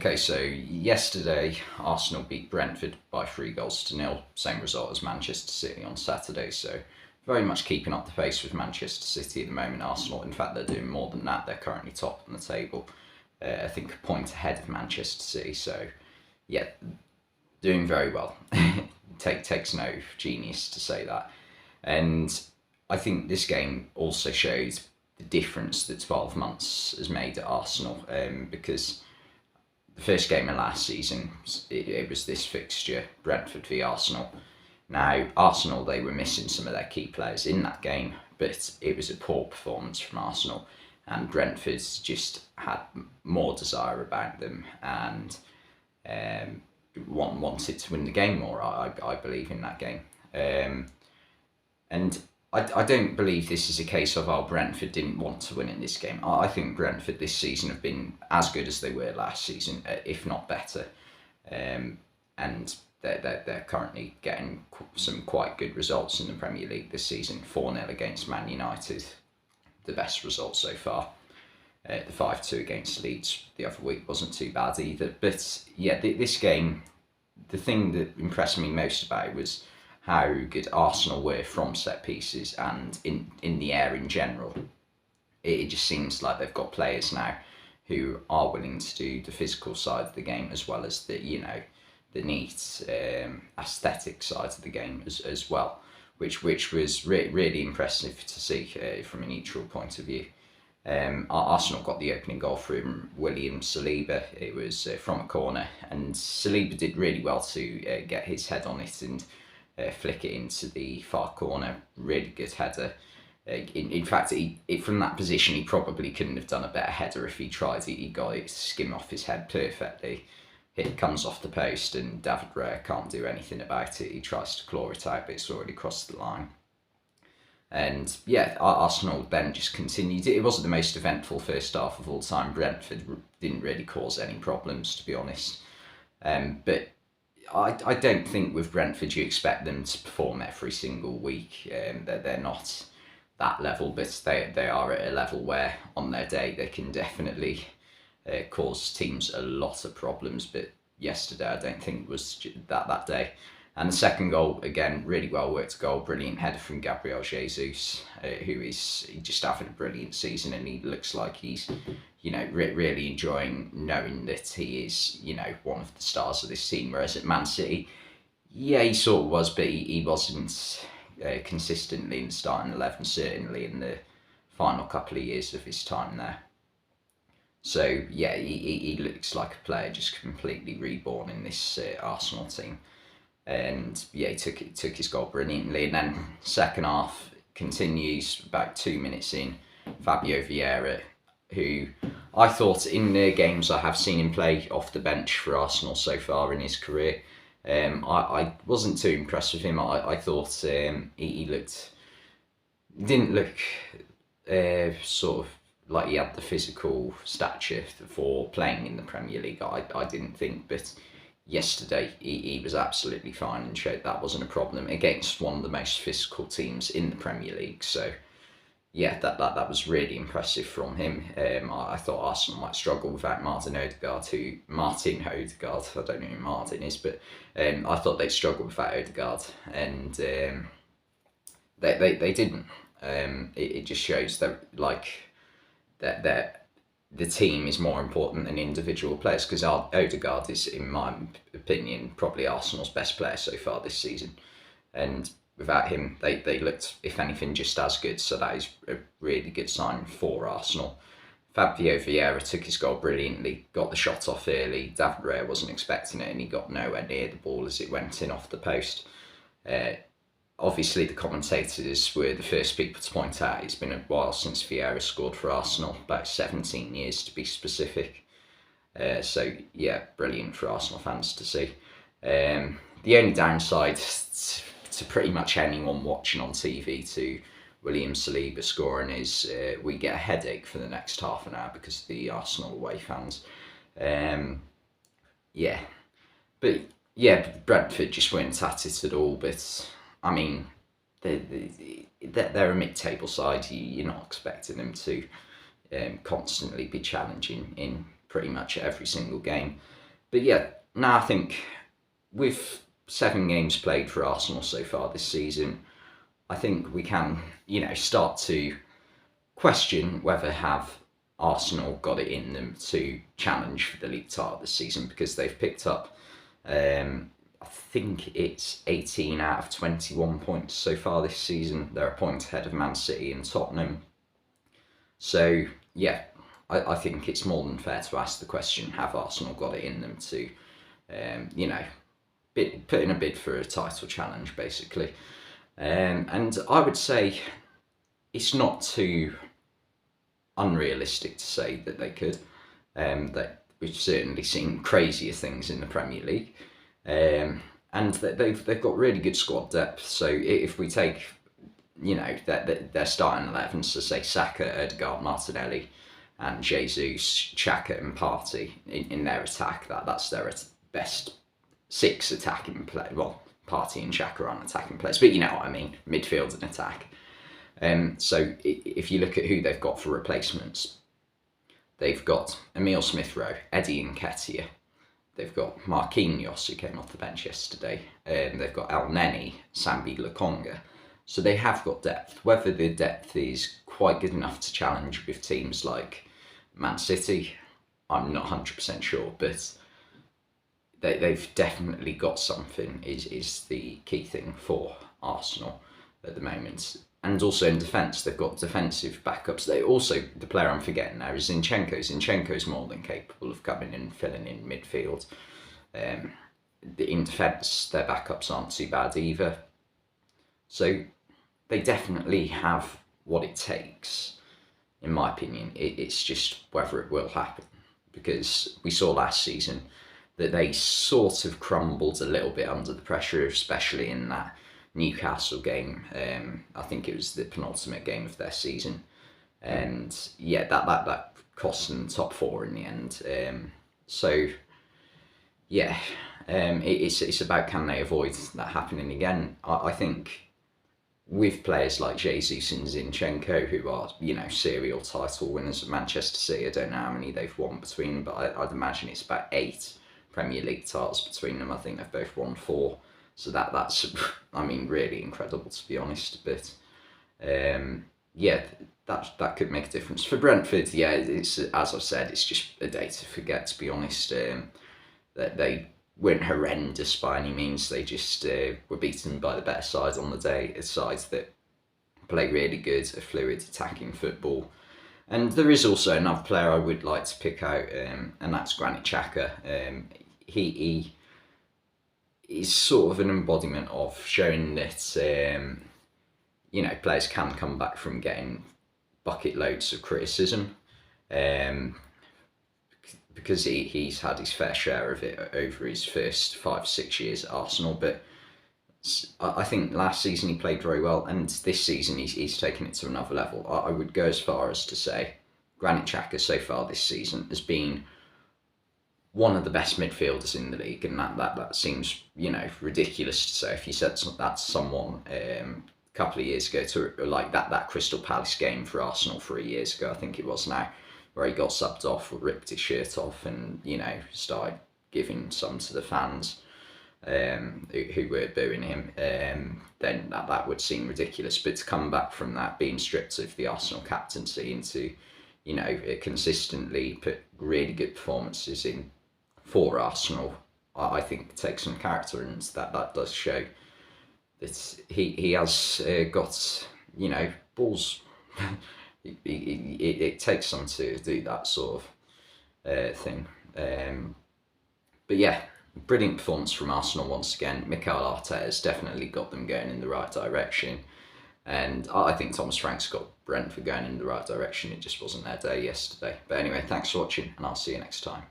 Okay, so yesterday Arsenal beat Brentford by 3 goals to 0, same result as Manchester City on Saturday. So very much keeping up the pace with Manchester City at the moment. Arsenal, in fact, they're doing more than that. They're currently top on the table. I think a point ahead of Manchester City. So yeah, doing very well. Takes no genius to say that. And I think this game also shows the difference that 12 months has made at Arsenal, because the first game of last season, it was this fixture, Brentford v Arsenal. Now, Arsenal, they were missing some of their key players in that game, but it was a poor performance from Arsenal, and Brentford just had more desire about them and wanted to win the game more, I believe, in that game. And I don't believe this is a case of, Brentford didn't want to win in this game. I think Brentford this season have been as good as they were last season, if not better. And they're currently getting some quite good results in the Premier League this season. 4-0 against Man United, the best result so far. The 5-2 against Leeds the other week wasn't too bad either. But yeah, this game, the thing that impressed me most about it was how good Arsenal were from set pieces and in the air in general. It just seems like they've got players now who are willing to do the physical side of the game as well as the neat aesthetic side of the game as well, which was really impressive to see from a neutral point of view. Arsenal got the opening goal from William Saliba. It was from a corner, and Saliba did really well to get his head on it and flick it into the far corner. Really good header. In fact, from that position, he probably couldn't have done a better header if he tried. He got it to skim off his head perfectly. It comes off the post, and David Raya can't do anything about it. He tries to claw it out, but it's already crossed the line. And yeah, Arsenal then just continued. It wasn't the most eventful first half of all time. Brentford didn't really cause any problems, to be honest. But I don't think with Brentford you expect them to perform every single week. They're not that level, but they are at a level where on their day they can definitely cause teams a lot of problems. But yesterday I don't think was that day. And the second goal, again, really well worked goal, brilliant header from Gabriel Jesus, who is just having a brilliant season, and he looks like he's, really enjoying knowing that he is, one of the stars of this team. Whereas at Man City, yeah, he sort of was, but he wasn't consistently in the starting 11, certainly in the final couple of years of his time there. So yeah, he looks like a player just completely reborn in this Arsenal team. And yeah, he took his goal brilliantly. And then second half continues about 2 minutes in. Fabio Vieira, who I thought in the games I have seen him play off the bench for Arsenal so far in his career, I wasn't too impressed with him. I thought he didn't look sort of like he had the physical stature for playing in the Premier League. I didn't think, but yesterday he was absolutely fine and showed that wasn't a problem against one of the most physical teams in the Premier League. So yeah, that was really impressive from him. I thought Arsenal might struggle without Martin Odegaard, I don't know who Martin is, but I thought they'd struggle without Odegaard, and they didn't. It just shows that the team is more important than individual players, because Odegaard is, in my opinion, probably Arsenal's best player so far this season. And without him, they looked, if anything, just as good. So that is a really good sign for Arsenal. Fabio Vieira took his goal brilliantly, got the shot off early. David Raya wasn't expecting it, and he got nowhere near the ball as it went in off the post. Obviously, the commentators were the first people to point out it's been a while since Vieira scored for Arsenal, about 17 years to be specific. So, yeah, brilliant for Arsenal fans to see. The only downside to pretty much anyone watching on TV to William Saliba scoring is we get a headache for the next half an hour because of the Arsenal away fans. Yeah. But, yeah, Brentford just weren't at it at all, but I mean, they're a mid-table side. You're not expecting them to constantly be challenging in pretty much every single game. But yeah, now I think with 7 games played for Arsenal so far this season, I think we can, start to question whether have Arsenal got it in them to challenge for the league title this season, because they've picked up, I think it's 18 out of 21 points so far this season. They're a point ahead of Man City and Tottenham. So yeah, I think it's more than fair to ask the question: have Arsenal got it in them to, put in a bid for a title challenge, basically? And I would say it's not too unrealistic to say that they could. That we've certainly seen crazier things in the Premier League, and that they've got really good squad depth. So if we take, their starting 11, so say Saka, Odegaard, Martinelli, and Jesus, Xhaka, and Partey in their attack, that's their best 6 attacking players. Well, Partey and Xhaka aren't attacking players, but you know what I mean, midfield and attack. So if you look at who they've got for replacements, they've got Emile Smith-Rowe, Eddie Nketiah, they've got Marquinhos, who came off the bench yesterday, they've got El Neni, Sambi Lokonga. So they have got depth. Whether the depth is quite good enough to challenge with teams like Man City, I'm not 100% sure, but they've definitely got something, is the key thing for Arsenal at the moment. And also in defence, they've got defensive backups. They also, the player I'm forgetting now is Zinchenko. Zinchenko's more than capable of coming in and filling in midfield. In defence, their backups aren't too bad either. So they definitely have what it takes, in my opinion. It's just whether it will happen, because we saw last season that they sort of crumbled a little bit under the pressure, especially in that Newcastle game. I think it was the penultimate game of their season, and yeah, that cost them top 4 in the end. So yeah, it's about, can they avoid that happening again? I think with players like Jesus and Zinchenko, who are, serial title winners of Manchester City, I don't know how many they've won between them, but I'd imagine it's about 8 Premier League titles between them. I think they've both won 4. So that's, really incredible, to be honest. But yeah, that could make a difference for Brentford. Yeah, it's, as I've said, it's just a day to forget, to be honest. That they weren't horrendous by any means. They just were beaten by the better side on the day. A side that play really good, a fluid attacking football. And there is also another player I would like to pick out, and that's Granit Xhaka. He is sort of an embodiment of showing that, players can come back from getting bucket loads of criticism, because he's had his fair share of it over his first 5-6 years at Arsenal. But I think last season he played very well, and this season he's taken it to another level. I would go as far as to say Granit Xhaka so far this season has been one of the best midfielders in the league, and that seems, ridiculous to say. If you said that to someone a couple of years ago, to like that Crystal Palace game for Arsenal 3 years ago, I think it was now, where he got subbed off, ripped his shirt off, and started giving some to the fans who were booing him, then that would seem ridiculous. But to come back from that, being stripped of the Arsenal captaincy, into consistently put really good performances in for Arsenal, I think takes some character, and that does show that he has got balls. It takes some to do that sort of thing. But yeah, brilliant performance from Arsenal once again. Mikel Arteta has definitely got them going in the right direction, and I think Thomas Frank's got Brentford going in the right direction. It just wasn't their day yesterday. But anyway, thanks for watching, and I'll see you next time.